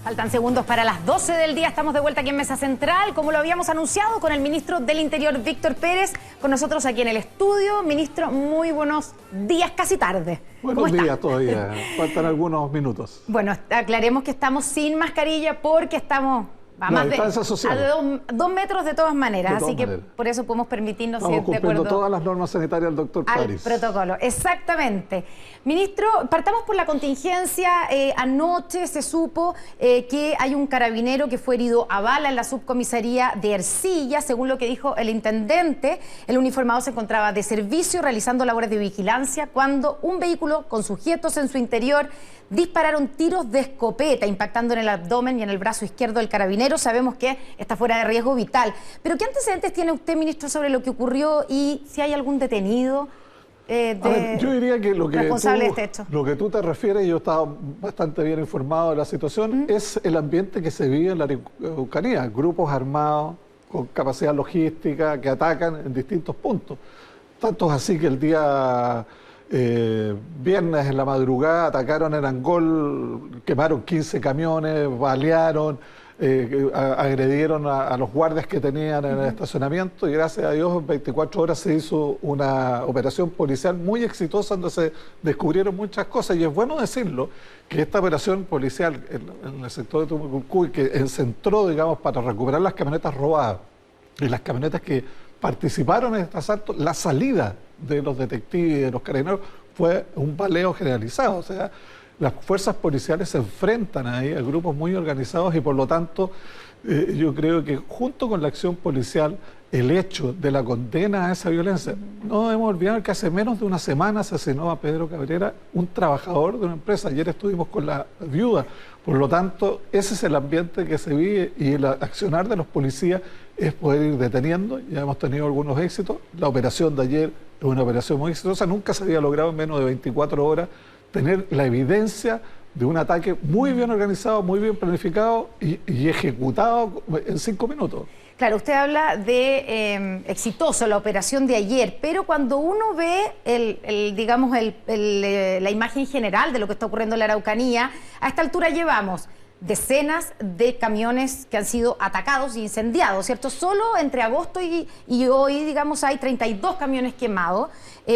Faltan segundos para las 12 del día. Estamos de vuelta aquí en Mesa Central, como lo habíamos anunciado, con el ministro del Interior, Víctor Pérez, con nosotros aquí en el estudio. Ministro, muy buenos días, casi tarde. Buenos días todavía, faltan algunos minutos. Bueno, aclaremos que estamos sin mascarilla porque estamos a más de 2 metros de todas maneras, así que por eso podemos permitirnos Estamos cumpliendo de acuerdo todas las normas sanitarias del doctor París. Al protocolo, exactamente. Ministro, partamos por la contingencia. Anoche se supo que hay un carabinero que fue herido a bala en la subcomisaría de Ercilla. Según lo que dijo el intendente, el uniformado se encontraba de servicio realizando labores de vigilancia cuando un vehículo con sujetos en su interior dispararon tiros de escopeta, impactando en el abdomen y en el brazo izquierdo del carabinero. Sabemos que está fuera de riesgo vital. Pero ¿qué antecedentes tiene usted, ministro, sobre lo que ocurrió y si hay algún detenido yo diría que responsable de este hecho? Lo que tú te refieres, yo estaba bastante bien informado de la situación, es el ambiente que se vive en la Araucanía. Grupos armados con capacidad logística que atacan en distintos puntos. Tanto es así que el día viernes en la madrugada atacaron en Angol, quemaron 15 camiones, balearon, agredieron a los guardias que tenían en el estacionamiento y gracias a Dios en 24 horas se hizo una operación policial muy exitosa donde se descubrieron muchas cosas. Y es bueno decirlo que esta operación policial en el sector de Tumulcuy, que centró, digamos, para recuperar las camionetas robadas y las camionetas que participaron en este asalto, la salida de los detectives y de los carabineros fue un baleo generalizado. O sea, las fuerzas policiales se enfrentan ahí a grupos muy organizados y por lo tanto yo creo que junto con la acción policial, el hecho de la condena a esa violencia, no debemos olvidar que hace menos de una semana asesinó a Pedro Cabrera, un trabajador de una empresa. Ayer estuvimos con la viuda. Por lo tanto, ese es el ambiente que se vive y el accionar de los policías es poder ir deteniendo. Ya hemos tenido algunos éxitos. La operación de ayer es una operación muy exitosa. Nunca se había logrado en menos de 24 horas tener la evidencia de un ataque muy bien organizado, muy bien planificado y ejecutado en 5 minutos. Claro, usted habla de exitoso la operación de ayer, pero cuando uno ve la imagen general de lo que está ocurriendo en la Araucanía, a esta altura llevamos decenas de camiones que han sido atacados e incendiados, ¿cierto? Solo entre agosto y hoy, digamos, hay 32 camiones quemados,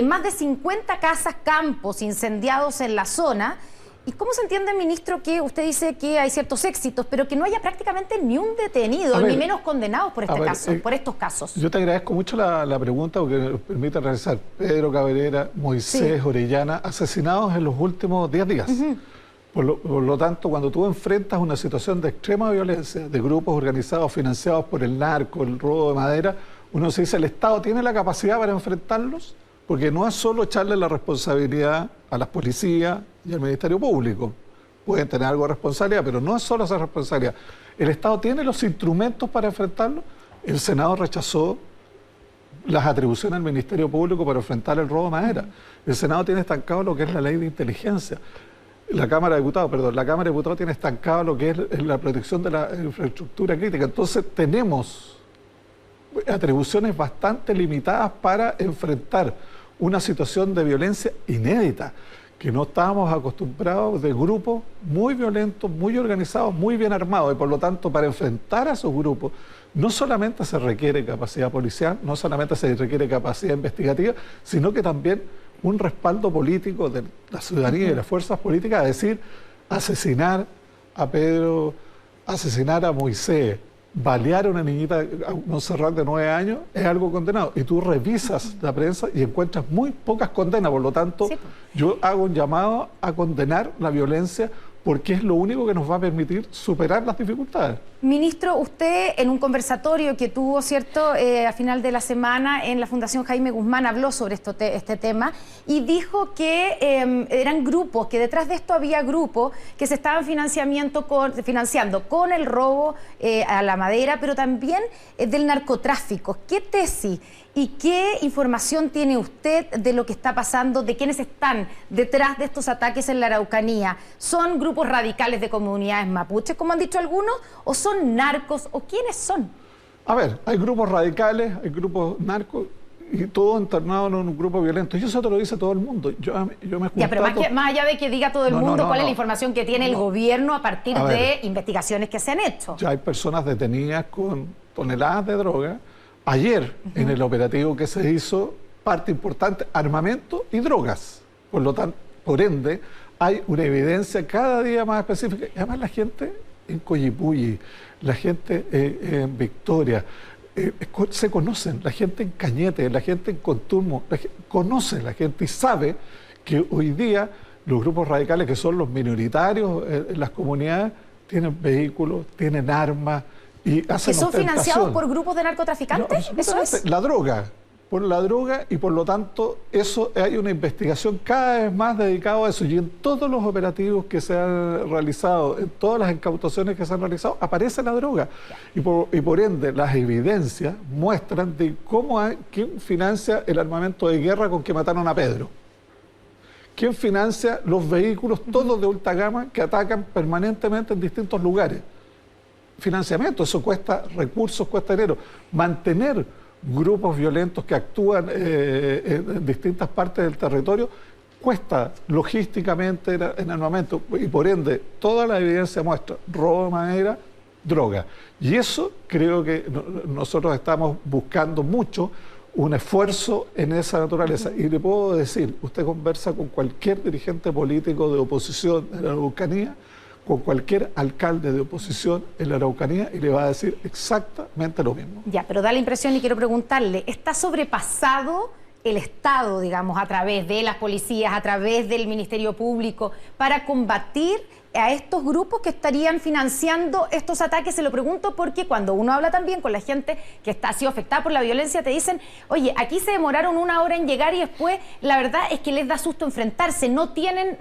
más de 50 casas, campos incendiados en la zona. ¿Y cómo se entiende, ministro, que usted dice que hay ciertos éxitos, pero que no haya prácticamente ni un detenido, ni menos condenados por por estos casos? Yo te agradezco mucho la pregunta porque nos permite realizar Pedro Cabrera, Moisés, Orellana, asesinados en los últimos 10 días. Por lo tanto, cuando tú enfrentas una situación de extrema violencia, de grupos organizados, financiados por el narco, el robo de madera, uno se dice, ¿el Estado tiene la capacidad para enfrentarlos? Porque no es solo echarle la responsabilidad a las policías y al Ministerio Público. Pueden tener algo de responsabilidad, pero no es solo esa responsabilidad. ¿El Estado tiene los instrumentos para enfrentarlo? El Senado rechazó las atribuciones al Ministerio Público para enfrentar el robo de madera. El Senado tiene estancado lo que es la ley de inteligencia. La Cámara de Diputados tiene estancado lo que es la protección de la infraestructura crítica. Entonces tenemos atribuciones bastante limitadas para enfrentar una situación de violencia inédita, que no estábamos acostumbrados, de grupos muy violentos, muy organizados, muy bien armados, y por lo tanto para enfrentar a esos grupos no solamente se requiere capacidad policial, no solamente se requiere capacidad investigativa, sino que también un respaldo político de la ciudadanía y de las fuerzas políticas, a decir, asesinar a Pedro, asesinar a Moisés, balear a una niñita, a Montserrat de 9 años, es algo condenado. Y tú revisas la prensa y encuentras muy pocas condenas. Por lo tanto, yo hago un llamado a condenar la violencia porque es lo único que nos va a permitir superar las dificultades. Ministro, usted en un conversatorio que tuvo, ¿cierto?, a final de la semana en la Fundación Jaime Guzmán habló sobre este tema y dijo que eran grupos, que detrás de esto había grupos que se estaban financiando con el robo a la madera, pero también del narcotráfico. ¿Qué tesis y qué información tiene usted de lo que está pasando, de quiénes están detrás de estos ataques en la Araucanía? ¿Son grupos radicales de comunidades mapuches, como han dicho algunos, o son narcos, o quiénes son? A ver, hay grupos radicales, hay grupos narcos, y todo internado en un grupo violento. Y eso te lo dice todo el mundo. Yo me he juntado... Ya, pero más allá de que diga todo el mundo, ¿cuál es la información que tiene el gobierno a partir de investigaciones que se han hecho? Ya hay personas detenidas con toneladas de droga. Ayer, en el operativo que se hizo, parte importante, armamento y drogas. Por lo tanto, por ende, hay una evidencia cada día más específica. Y además la gente en Coyipulli, la gente en Victoria, se conocen, la gente en Cañete, la gente en Contulmo, conoce la gente y sabe que hoy día los grupos radicales, que son los minoritarios en las comunidades, tienen vehículos, tienen armas y hacen ¿que son ostentación. financiados por grupos de narcotraficantes? No, ¿eso es? La droga, por la droga, y por lo tanto eso hay una investigación cada vez más dedicada a eso, y en todos los operativos que se han realizado, en todas las incautaciones que se han realizado, aparece la droga, y por ende las evidencias muestran de quién financia el armamento de guerra con que mataron a Pedro, quién financia los vehículos todos de alta gama que atacan permanentemente en distintos lugares. Financiamiento, eso cuesta recursos, cuesta dinero. Mantener grupos violentos que actúan en distintas partes del territorio cuesta logísticamente en armamento, y por ende toda la evidencia muestra robo de madera, droga. Y eso creo que nosotros estamos buscando mucho un esfuerzo en esa naturaleza. Y le puedo decir, usted conversa con cualquier dirigente político de oposición en la Araucanía, con cualquier alcalde de oposición en la Araucanía, y le va a decir exactamente lo mismo. Ya, pero da la impresión, y quiero preguntarle, ¿está sobrepasado el Estado, digamos, a través de las policías, a través del Ministerio Público, para combatir a estos grupos que estarían financiando estos ataques? Se lo pregunto porque cuando uno habla también con la gente que ha sido afectada por la violencia, te dicen, oye, aquí se demoraron 1 hora en llegar y después la verdad es que les da susto enfrentarse, no tienen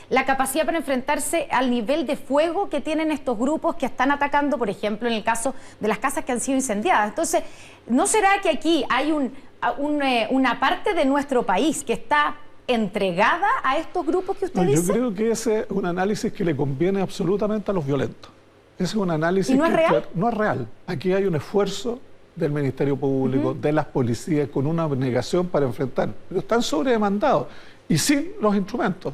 la capacidad para enfrentarse al nivel de fuego que tienen estos grupos que están atacando, por ejemplo, en el caso de las casas que han sido incendiadas. Entonces, ¿no será que aquí hay una parte de nuestro país que está entregada a estos grupos que usted dice? Yo creo que ese es un análisis que le conviene absolutamente a los violentos. Ese es un análisis ¿Y no es real? No es real. Aquí hay un esfuerzo del Ministerio Público, de las policías, con una abnegación para enfrentar. Pero están sobredemandados y sin los instrumentos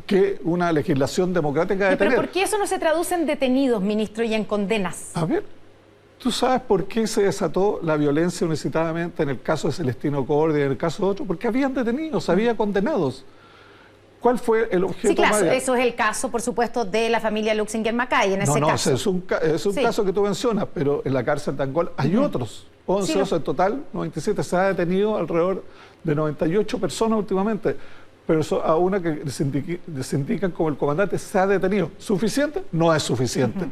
que una legislación democrática debe tener. ¿Pero por qué eso no se traduce en detenidos, ministro, y en condenas? A ver, ¿tú sabes por qué se desató la violencia inusitada en el caso de Celestino Cordia y en el caso de otro? Porque habían detenidos, había condenados. ¿Cuál fue el objeto? Sí, claro, eso es el caso, por supuesto, de la familia Luxinger-Macay, en ese caso. No, es un caso que tú mencionas, pero en la cárcel de Angol hay otros, 11, en total, 97, se ha detenido alrededor de 98 personas últimamente, pero a una que se indican como el comandante se ha detenido. ¿Suficiente? No es suficiente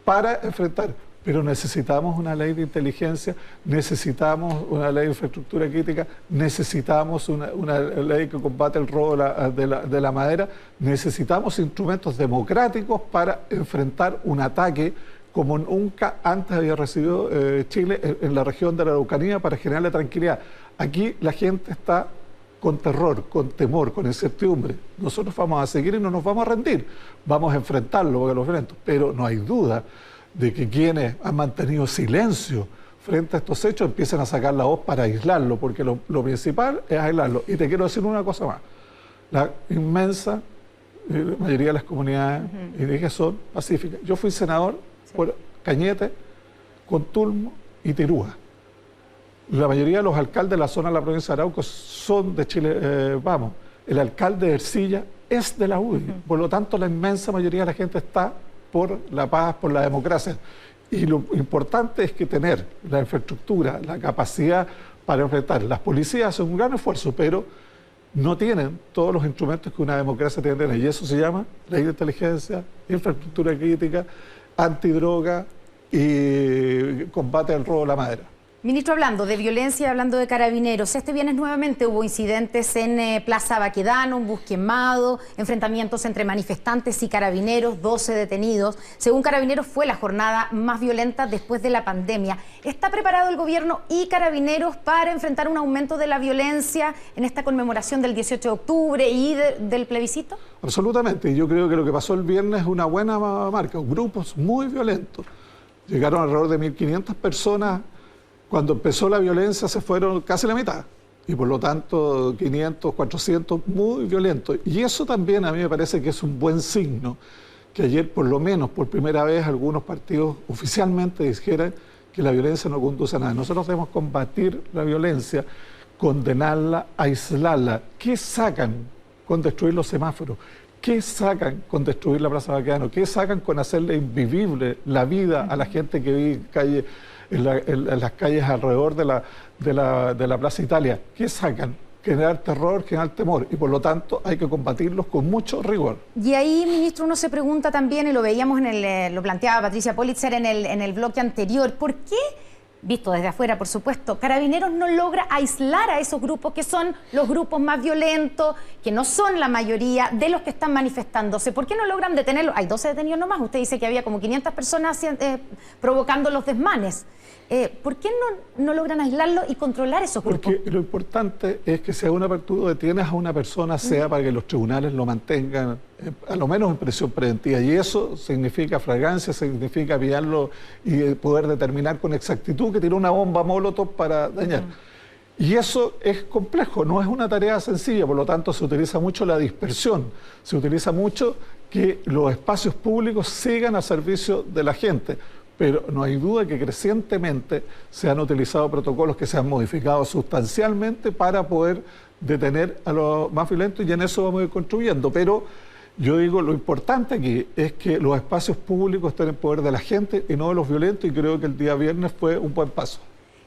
para enfrentar. Pero necesitamos una ley de inteligencia, necesitamos una ley de infraestructura crítica, necesitamos una ley que combate el robo de la madera, necesitamos instrumentos democráticos para enfrentar un ataque como nunca antes había recibido Chile en la región de la Araucanía, para generarle tranquilidad. Aquí la gente está con terror, con temor, con incertidumbre. Nosotros vamos a seguir y no nos vamos a rendir, vamos a enfrentarlo porque los violentos, pero no hay duda de que quienes han mantenido silencio frente a estos hechos empiezan a sacar la voz para aislarlo, porque lo principal es aislarlo. Y te quiero decir una cosa más, la inmensa mayoría de las comunidades indígenas son pacíficas. Yo fui senador por Cañete, Contulmo y Tirúa. La mayoría de los alcaldes de la zona de la provincia de Arauco son de Chile Vamos. El alcalde de Ercilla es de la UDI, por lo tanto la inmensa mayoría de la gente está por la paz, por la democracia. Y lo importante es que tener la infraestructura, la capacidad para enfrentar. Las policías hacen un gran esfuerzo, pero no tienen todos los instrumentos que una democracia tiene que tener. Y eso se llama ley de inteligencia, infraestructura crítica, antidroga y combate al robo de la madera. Ministro, hablando de violencia, hablando de carabineros, este viernes nuevamente hubo incidentes en Plaza Baquedano, un bus quemado, enfrentamientos entre manifestantes y carabineros, 12 detenidos. Según Carabineros, fue la jornada más violenta después de la pandemia. ¿Está preparado el gobierno y Carabineros para enfrentar un aumento de la violencia en esta conmemoración del 18 de octubre y del plebiscito? Absolutamente. Yo creo que lo que pasó el viernes es una buena marca. Grupos muy violentos. Llegaron alrededor de 1.500 personas Cuando empezó la violencia se fueron casi la mitad. Y por lo tanto 500, 400, muy violentos. Y eso también a mí me parece que es un buen signo, que ayer por lo menos por primera vez algunos partidos oficialmente dijeran que la violencia no conduce a nada. Nosotros debemos combatir la violencia, condenarla, aislarla. ¿Qué sacan con destruir los semáforos? ¿Qué sacan con destruir la Plaza Baquedano? ¿Qué sacan con hacerle invivible la vida a la gente que vive en las calles alrededor de la Plaza Italia? ¿Qué sacan? Generar terror, generar temor, y por lo tanto hay que combatirlos con mucho rigor. Y ahí, ministro, uno se pregunta también, y lo veíamos lo planteaba Patricia Politzer en el bloque anterior, ¿por qué, visto desde afuera por supuesto, Carabineros no logra aislar a esos grupos que son los grupos más violentos, que no son la mayoría de los que están manifestándose? ¿Por qué no logran detenerlos? Hay 12 detenidos nomás, usted dice que había como 500 personas provocando los desmanes. ¿Por qué no logran aislarlo y controlar esos grupos? Porque lo importante es que si a tú detienes a una persona, sea para que los tribunales lo mantengan, a lo menos en prisión preventiva. Y eso significa fragancia, significa pillarlo y poder determinar con exactitud que tiró una bomba molotov para dañar. Y eso es complejo, no es una tarea sencilla, por lo tanto se utiliza mucho la dispersión, se utiliza mucho que los espacios públicos sigan al servicio de la gente. Pero no hay duda que crecientemente se han utilizado protocolos que se han modificado sustancialmente para poder detener a los más violentos, y en eso vamos a ir construyendo. Pero yo digo, lo importante aquí es que los espacios públicos estén en poder de la gente y no de los violentos, y creo que el día viernes fue un buen paso.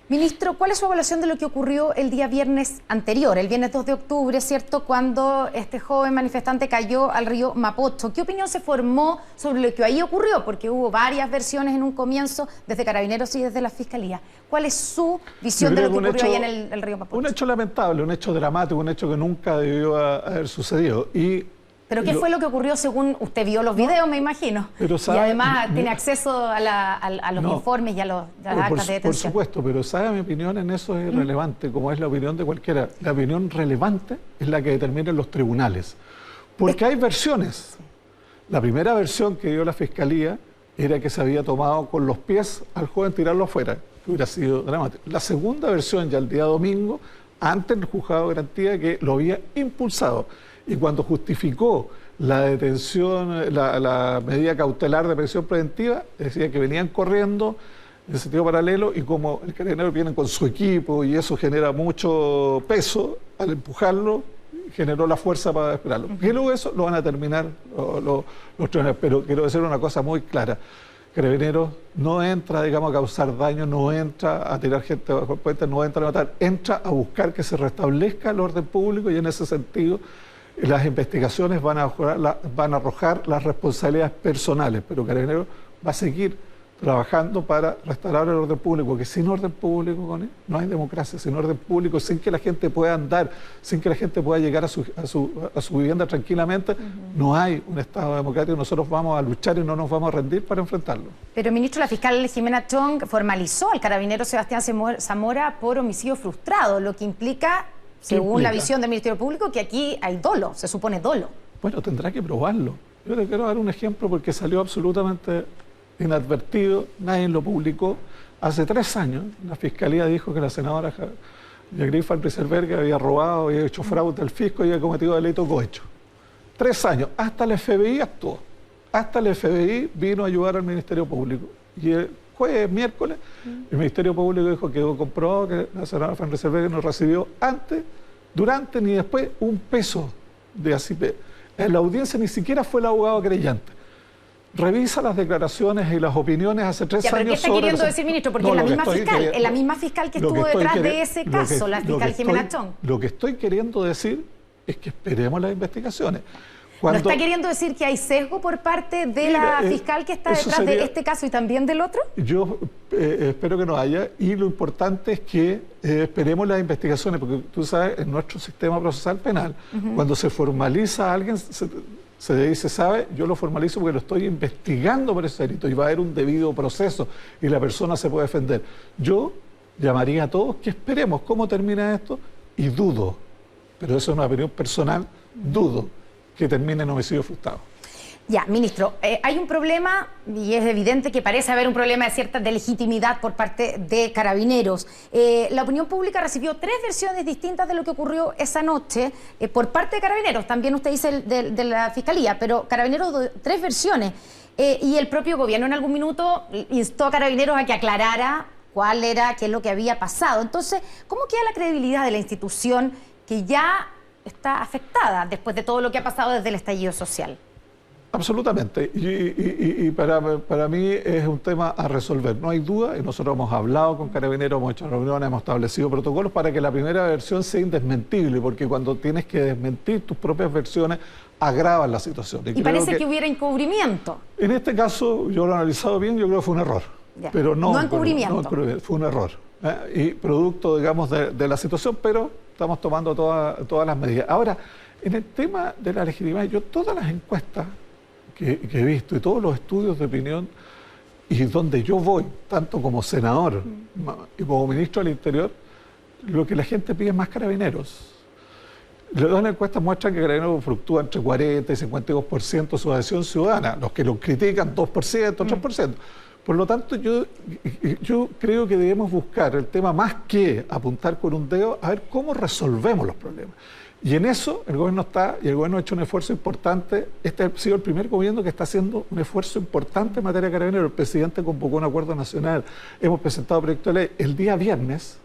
Ministro, ¿cuál es su evaluación de lo que ocurrió el día viernes anterior, el viernes 2 de octubre, ¿cierto?, cuando este joven manifestante cayó al río Mapocho? ¿Qué opinión se formó sobre lo que ahí ocurrió? Porque hubo varias versiones en un comienzo, desde Carabineros y desde la Fiscalía. ¿Cuál es su visión de lo que ocurrió ahí en el río Mapocho? Un hecho lamentable, un hecho dramático, un hecho que nunca debió haber sucedido. ¿Pero qué fue lo que ocurrió según usted vio los videos, me imagino? Pero y además tiene acceso a los informes y a las actas de detención. Por supuesto, pero sabe, mi opinión en eso es irrelevante, como es la opinión de cualquiera. La opinión relevante es la que determinan los tribunales. Porque hay versiones. La primera versión que dio la Fiscalía era que se había tomado con los pies al joven, tirarlo afuera, que hubiera sido dramático. La segunda versión, ya el día domingo, ante el juzgado de garantía, que lo había impulsado. Y cuando justificó la detención, la medida cautelar de prisión preventiva, decía que venían corriendo en sentido paralelo, y como el carabinero viene con su equipo y eso genera mucho peso, al empujarlo generó la fuerza para esperarlo. Y luego eso lo van a terminar los tribunales. Pero quiero decir una cosa muy clara. Carabineros no entra, digamos, a causar daño, no entra a tirar gente bajo el puente, no entra a matar, entra a buscar que se restablezca el orden público, y en ese sentido las investigaciones van a arrojar las responsabilidades personales, pero Carabineros va a seguir trabajando para restaurar el orden público, porque sin orden público no hay democracia, sin orden público, sin que la gente pueda andar, sin que la gente pueda llegar a su vivienda tranquilamente, no hay un Estado democrático. Nosotros vamos a luchar y no nos vamos a rendir para enfrentarlo. Pero, ministro, la fiscal Jimena Chong formalizó al carabinero Sebastián Zamora por homicidio frustrado, lo que implica, según la visión del Ministerio Público, que aquí hay dolo, se supone dolo. Bueno, tendrá que probarlo. Yo le quiero dar un ejemplo porque salió absolutamente inadvertido, nadie lo publicó. Hace 3 años la Fiscalía dijo que la senadora Yagriel Van Rieselberghe había robado, había hecho fraude al fisco y había cometido delito cohecho. 3 años, hasta el FBI actuó. Hasta el FBI vino a ayudar al Ministerio Público. Y el jueves, miércoles, el Ministerio Público dijo que quedó comprobado que la senadora Van Rieselberghe no recibió antes, durante ni después un peso de ACP. En la audiencia ni siquiera fue el abogado creyente. Revisa las declaraciones y las opiniones hace 3 años. ¿Qué está queriendo decir, ministro? Porque es la misma fiscal que estuvo detrás de ese caso, la fiscal Jimena Chong. Lo que estoy queriendo decir es que esperemos las investigaciones. ¿No está queriendo decir que hay sesgo por parte de la fiscal que está detrás de este caso y también del otro? Yo espero que no haya, y lo importante es que esperemos las investigaciones, porque tú sabes, en nuestro sistema procesal penal, cuando se formaliza a alguien, se dice, ¿sabe? Yo lo formalizo porque lo estoy investigando por ese delito y va a haber un debido proceso y la persona se puede defender. Yo llamaría a todos que esperemos cómo termina esto, y dudo, pero eso es una opinión personal, dudo que termine en homicidio frustrado. Ya, ministro, hay un problema y es evidente que parece haber un problema de cierta legitimidad por parte de Carabineros. La opinión pública recibió 3 versiones distintas de lo que ocurrió esa noche por parte de Carabineros. También usted dice de la Fiscalía, pero Carabineros 3 versiones. Y el propio gobierno en algún minuto instó a Carabineros a que aclarara qué es lo que había pasado. Entonces, ¿cómo queda la credibilidad de la institución que ya está afectada después de todo lo que ha pasado desde el estallido social? Absolutamente, y para mí es un tema a resolver, no hay duda, y nosotros hemos hablado con Carabineros, hemos hecho reuniones, hemos establecido protocolos para que la primera versión sea indesmentible, porque cuando tienes que desmentir tus propias versiones, agravan la situación. Y parece que hubiera encubrimiento. En este caso, yo lo he analizado bien, yo creo que fue un error, pero no encubrimiento. Fue un error, y producto, digamos, de la situación, pero estamos tomando todas las medidas. Ahora, en el tema de la legitimidad, yo todas las encuestas que he visto y todos los estudios de opinión y donde yo voy, tanto como senador y como ministro del Interior, lo que la gente pide es más Carabineros. Las encuestas muestran que Carabineros fluctúa entre 40 y 52% su adhesión ciudadana, los que lo critican 2%, 3%. Por lo tanto, yo creo que debemos buscar el tema más que apuntar con un dedo a ver cómo resolvemos los problemas. Y en eso el gobierno está, y el gobierno ha hecho un esfuerzo importante. Este ha sido el primer gobierno que está haciendo un esfuerzo importante en materia de Carabineros. El presidente convocó un acuerdo nacional, hemos presentado proyecto de ley. El día viernes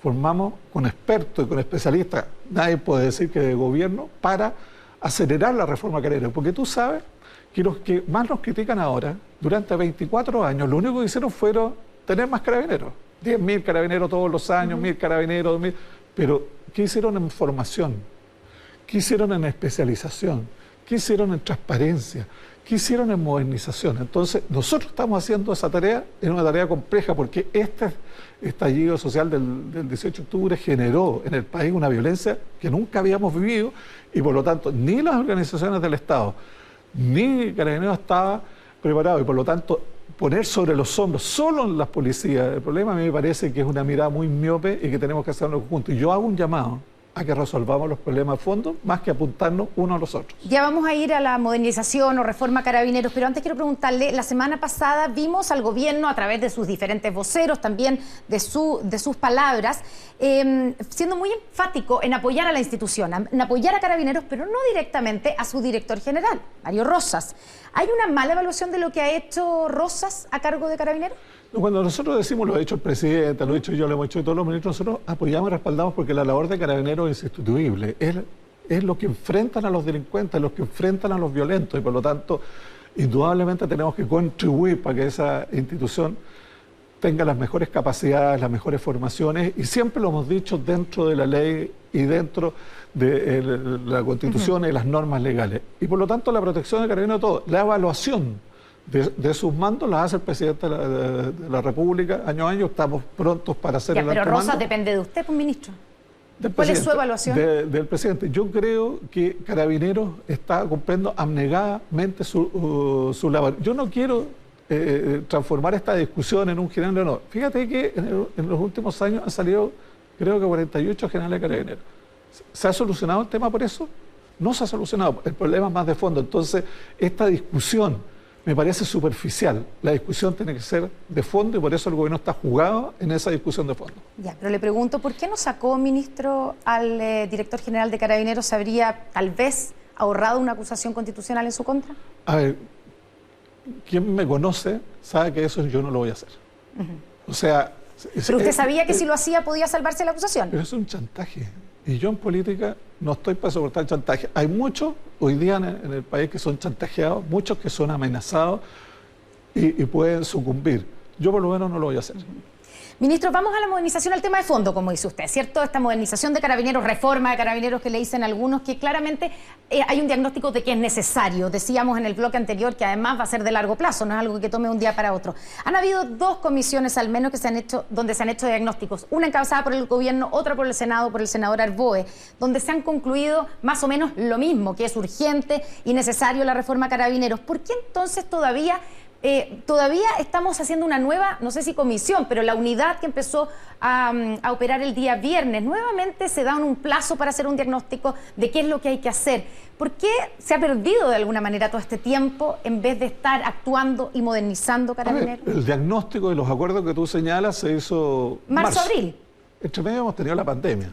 formamos con expertos y con especialistas, nadie puede decir que de gobierno, para acelerar la reforma Carabineros. Porque tú sabes que los que más nos critican ahora, durante 24 años, lo único que hicieron fueron tener más Carabineros. 10.000 Carabineros todos los años, 1.000 Carabineros, 2.000. Pero, ¿qué hicieron en formación? ¿Qué hicieron en especialización? ¿Qué hicieron en transparencia? ¿Qué hicieron en modernización? Entonces, nosotros estamos haciendo esa tarea, es una tarea compleja, porque este estallido social del 18 de octubre generó en el país una violencia que nunca habíamos vivido, y por lo tanto, ni las organizaciones del Estado, ni Carabineros estaba preparado, y por lo tanto, poner sobre los hombros solo las policías el problema, a mí me parece que es una mirada muy miope y que tenemos que hacerlo juntos. Y yo hago un llamado a que resolvamos los problemas a fondo, más que apuntarnos unos a los otros. Ya vamos a ir a la modernización o reforma Carabineros, pero antes quiero preguntarle, la semana pasada vimos al gobierno, a través de sus diferentes voceros, también de sus palabras, siendo muy enfático en apoyar a la institución, en apoyar a Carabineros, pero no directamente a su director general, Mario Rosas. ¿Hay una mala evaluación de lo que ha hecho Rosas a cargo de Carabineros? Cuando nosotros decimos, lo ha dicho el presidente, lo he dicho yo, lo hemos hecho todos los ministros, nosotros apoyamos y respaldamos porque la labor de Carabineros es insustituible. Es lo que enfrentan a los delincuentes, los que enfrentan a los violentos, y por lo tanto, indudablemente tenemos que contribuir para que esa institución tenga las mejores capacidades, las mejores formaciones, y siempre lo hemos dicho dentro de la ley y dentro de la Constitución y las normas legales. Y por lo tanto, la protección de Carabineros, todo, la evaluación de sus mandos las hace el presidente de la República año a año. Estamos prontos para hacer el Pero Rosas depende de usted, pues, ministro. ¿Cuál es su evaluación? Del presidente. Yo creo que Carabineros está cumpliendo abnegadamente su labor. Yo no quiero transformar esta discusión en un general de honor. Fíjate que en los últimos años han salido, creo que 48 generales de Carabineros. ¿Se ha solucionado el tema por eso? No se ha solucionado. El problema es más de fondo. Entonces, esta discusión me parece superficial. La discusión tiene que ser de fondo, y por eso el gobierno está jugado en esa discusión de fondo. Ya, pero le pregunto, ¿por qué no sacó, ministro, al director general de Carabineros? ¿Se habría tal vez ahorrado una acusación constitucional en su contra? A ver, quien me conoce sabe que eso yo no lo voy a hacer. O sea... Pero usted sabía que si lo hacía podía salvarse la acusación. Pero es un chantaje. Y yo en política no estoy para soportar chantaje. Hay muchos hoy día en el país que son chantajeados, muchos que son amenazados y pueden sucumbir. Yo por lo menos no lo voy a hacer. Ministro, vamos a la modernización, al tema de fondo, como dice usted, ¿cierto? Esta modernización de Carabineros, reforma de Carabineros que le dicen algunos, que claramente hay un diagnóstico de que es necesario. Decíamos en el bloque anterior que además va a ser de largo plazo, no es algo que tome un día para otro. Han habido 2 comisiones al menos que se han hecho, donde se han hecho diagnósticos, una encabezada por el gobierno, otra por el Senado, por el senador Arboe, donde se han concluido más o menos lo mismo, que es urgente y necesario la reforma Carabineros. ¿Por qué entonces todavía todavía estamos haciendo una nueva, no sé si comisión, pero la unidad que empezó a operar el día viernes, nuevamente se da un plazo para hacer un diagnóstico de qué es lo que hay que hacer. ¿Por qué se ha perdido de alguna manera todo este tiempo en vez de estar actuando y modernizando Carabineros? El diagnóstico y los acuerdos que tú señalas se hizo marzo-abril. Entre medio hemos tenido la pandemia.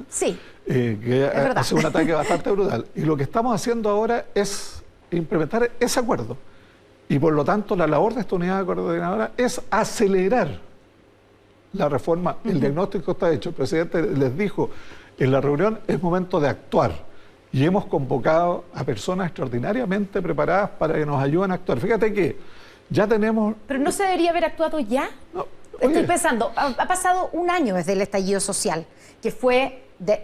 Sí, que hace un ataque bastante brutal. Y lo que estamos haciendo ahora es implementar ese acuerdo. Y por lo tanto, la labor de esta unidad coordinadora es acelerar la reforma. El diagnóstico está hecho. El presidente les dijo en la reunión, es momento de actuar. Y hemos convocado a personas extraordinariamente preparadas para que nos ayuden a actuar. Fíjate que ya tenemos... ¿Pero no se debería haber actuado ya? No, estoy pensando, ha pasado un año desde el estallido social, que fue... De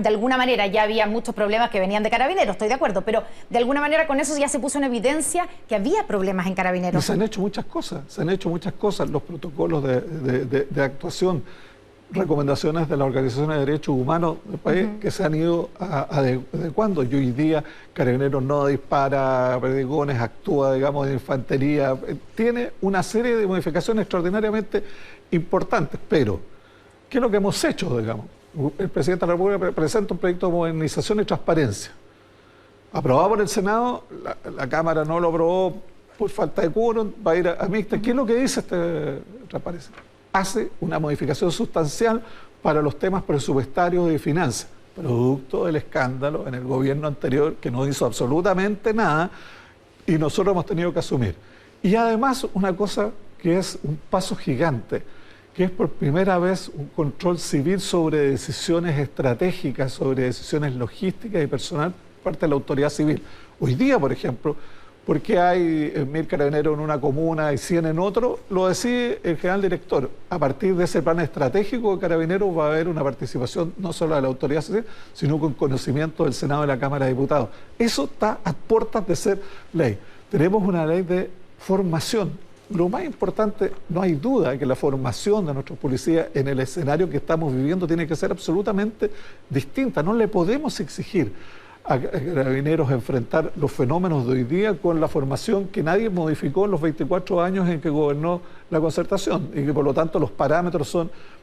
alguna manera ya había muchos problemas que venían de Carabineros, estoy de acuerdo, pero de alguna manera con eso ya se puso en evidencia que había problemas en Carabineros. Y se han hecho muchas cosas, los protocolos de actuación, recomendaciones de las organizaciones de derechos humanos del país que se han ido adecuando. Y hoy día Carabineros no dispara perdigones, actúa, digamos, de infantería, tiene una serie de modificaciones extraordinariamente importantes, pero ¿qué es lo que hemos hecho, digamos? El presidente de la República presenta un proyecto de modernización y transparencia. Aprobado por el Senado, la Cámara no lo aprobó por falta de quórum, va a ir a mixta. ¿Qué es lo que dice este transparencia? Hace una modificación sustancial para los temas presupuestarios y finanzas, producto del escándalo en el gobierno anterior que no hizo absolutamente nada y nosotros hemos tenido que asumir. Y además una cosa que es un paso gigante, que es por primera vez un control civil sobre decisiones estratégicas, sobre decisiones logísticas y personal por parte de la autoridad civil. Hoy día, por ejemplo, ¿por qué hay 1000 carabineros en una comuna y 100 en otro? Lo decide el general director. A partir de ese plan estratégico de Carabineros va a haber una participación no solo de la autoridad civil, sino con conocimiento del Senado y la Cámara de Diputados. Eso está a puertas de ser ley. Tenemos una ley de formación. Lo más importante, no hay duda que la formación de nuestros policías en el escenario que estamos viviendo tiene que ser absolutamente distinta. No le podemos exigir a Carabineros enfrentar los fenómenos de hoy día con la formación que nadie modificó en los 24 años en que gobernó la concertación y que por lo tanto los parámetros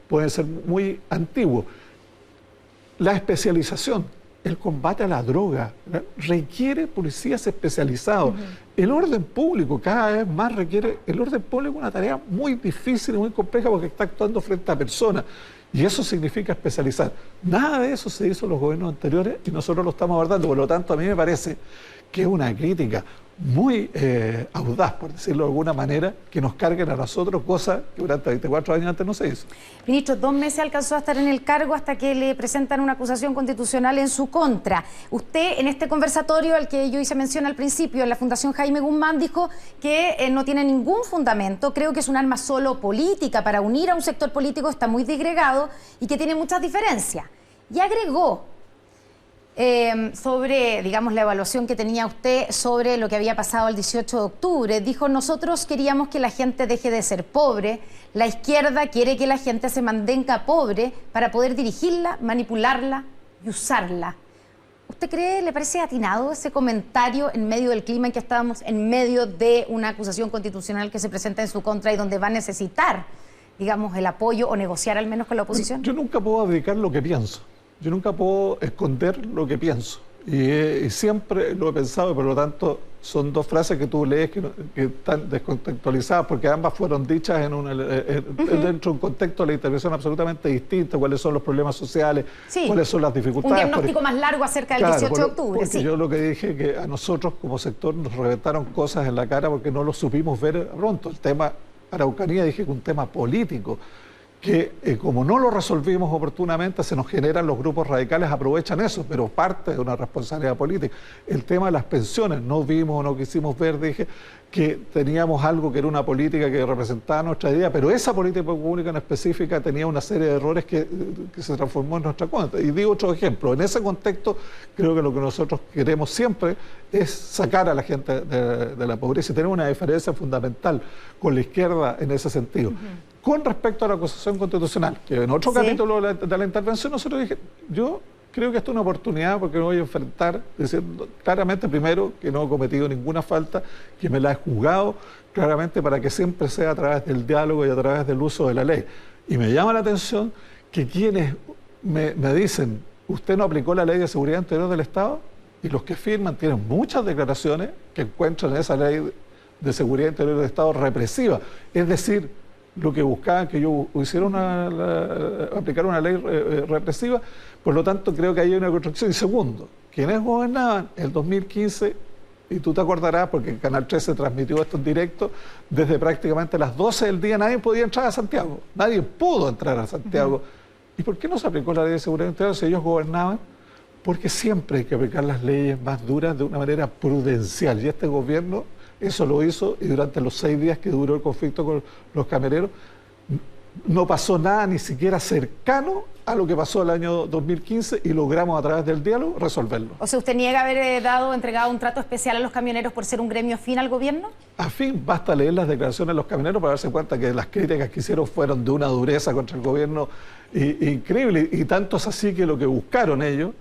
pueden ser muy antiguos. La especialización, el combate a la droga, requiere policías especializados. El orden público cada vez más requiere, el orden público es una tarea muy difícil y muy compleja porque está actuando frente a personas. Y eso significa especializar. Nada de eso se hizo en los gobiernos anteriores y nosotros lo estamos abordando. Por lo tanto, a mí me parece que es una crítica muy audaz, por decirlo de alguna manera, que nos carguen a nosotros cosas que durante 24 años antes no se hizo. Ministro, 2 meses alcanzó a estar en el cargo hasta que le presentan una acusación constitucional en su contra. Usted, en este conversatorio al que yo hice mención al principio, en la Fundación Jaime Guzmán, dijo que no tiene ningún fundamento, creo que es un arma solo política para unir a un sector político, está muy disgregado y que tiene muchas diferencias. Y agregó sobre, digamos, la evaluación que tenía usted sobre lo que había pasado el 18 de octubre. Dijo, nosotros queríamos que la gente deje de ser pobre, la izquierda quiere que la gente se mantenga pobre para poder dirigirla, manipularla y usarla. ¿Usted cree, le parece atinado ese comentario en medio del clima en que estábamos, en medio de una acusación constitucional que se presenta en su contra y donde va a necesitar, digamos, el apoyo o negociar al menos con la oposición? Yo nunca puedo abdicar lo que pienso. Yo nunca puedo esconder lo que pienso y siempre lo he pensado y por lo tanto son 2 frases que tú lees que están descontextualizadas porque ambas fueron dichas dentro de un contexto de la intervención absolutamente distinto, cuáles son los problemas sociales, cuáles son las dificultades. Un diagnóstico más largo acerca del 18 de octubre. Porque yo lo que dije que a nosotros como sector nos reventaron cosas en la cara porque no lo supimos ver pronto. El tema Araucanía dije que un tema político, que como no lo resolvimos oportunamente, se nos generan los grupos radicales, aprovechan eso, pero parte de una responsabilidad política. El tema de las pensiones, no vimos o no quisimos ver, dije, que teníamos algo que era una política que representaba nuestra idea, pero esa política pública en específica tenía una serie de errores que se transformó en nuestra cuenta. Y digo otro ejemplo, en ese contexto creo que lo que nosotros queremos siempre es sacar a la gente de la pobreza y tener una diferencia fundamental con la izquierda en ese sentido. Con respecto a la acusación constitucional, que en otro capítulo de la intervención nosotros dije, yo creo que esta es una oportunidad porque me voy a enfrentar diciendo claramente, primero, que no he cometido ninguna falta, que me la he jugado claramente para que siempre sea a través del diálogo y a través del uso de la ley. Y me llama la atención que quienes me dicen, usted no aplicó la Ley de Seguridad Interior del Estado, y los que firman tienen muchas declaraciones que encuentran esa Ley de Seguridad Interior del Estado represiva. Es decir, lo que buscaban que yo hiciera aplicar una ley represiva. Por lo tanto, creo que ahí hay una construcción. Y segundo, quienes gobernaban el 2015, y tú te acordarás, porque en Canal 13 transmitió esto en directo, desde prácticamente las 12 del día nadie podía entrar a Santiago. Nadie pudo entrar a Santiago. ¿Y por qué no se aplicó la Ley de Seguridad Interior si ellos gobernaban? Porque siempre hay que aplicar las leyes más duras de una manera prudencial. Y este gobierno eso lo hizo, y durante los 6 días que duró el conflicto con los camioneros, no pasó nada ni siquiera cercano a lo que pasó el año 2015 y logramos a través del diálogo resolverlo. O sea, ¿usted niega haber entregado un trato especial a los camioneros por ser un gremio afín al gobierno? Afín, basta leer las declaraciones de los camioneros para darse cuenta que las críticas que hicieron fueron de una dureza contra el gobierno increíble, y tanto es así que lo que buscaron ellos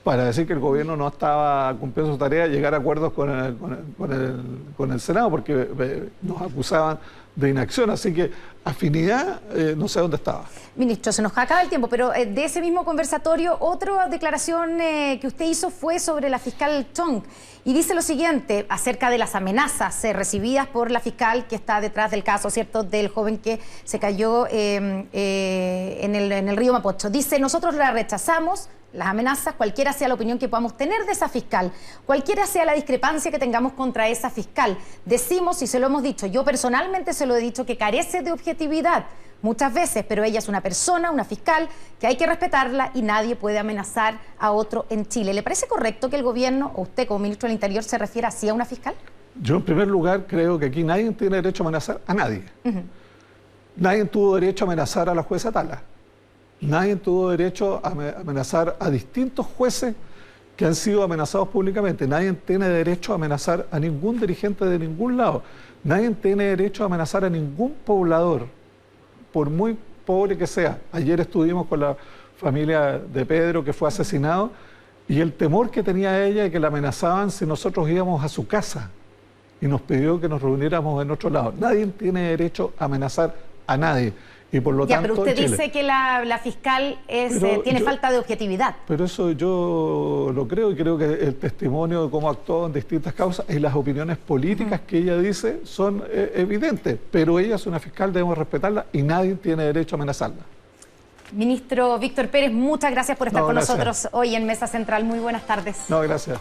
para decir que el gobierno no estaba cumpliendo su tarea, llegar a acuerdos con el Senado, porque nos acusaban de inacción. Así que afinidad, no sé dónde estaba. Ministro, se nos acaba el tiempo, pero de ese mismo conversatorio, otra declaración que usted hizo fue sobre la fiscal Chong, y dice lo siguiente acerca de las amenazas recibidas por la fiscal que está detrás del caso, ¿cierto?, del joven que se cayó en el río Mapocho. Dice, nosotros la rechazamos, las amenazas, cualquiera sea la opinión que podamos tener de esa fiscal, cualquiera sea la discrepancia que tengamos contra esa fiscal. Decimos, y se lo hemos dicho, yo personalmente se lo he dicho, que carece de objetividad muchas veces, pero ella es una persona, una fiscal, que hay que respetarla y nadie puede amenazar a otro en Chile. ¿Le parece correcto que el gobierno, o usted como ministro del Interior, se refiera así a una fiscal? Yo, en primer lugar, creo que aquí nadie tiene derecho a amenazar a nadie. Nadie tuvo derecho a amenazar a la jueza Tala. Nadie tuvo derecho a amenazar a distintos jueces que han sido amenazados públicamente. Nadie tiene derecho a amenazar a ningún dirigente de ningún lado. Nadie tiene derecho a amenazar a ningún poblador, por muy pobre que sea. Ayer estuvimos con la familia de Pedro, que fue asesinado, y el temor que tenía ella de que la amenazaban si nosotros íbamos a su casa, y nos pidió que nos reuniéramos en otro lado. Nadie tiene derecho a amenazar a nadie. Y por lo tanto, pero usted dice que la fiscal tiene falta de objetividad. Pero eso yo lo creo, y creo que el testimonio de cómo actuó en distintas causas y las opiniones políticas que ella dice son evidentes. Pero ella es una fiscal, debemos respetarla y nadie tiene derecho a amenazarla. Ministro Víctor Pérez, muchas gracias por estar con nosotros hoy en Mesa Central. Muy buenas tardes. No, gracias.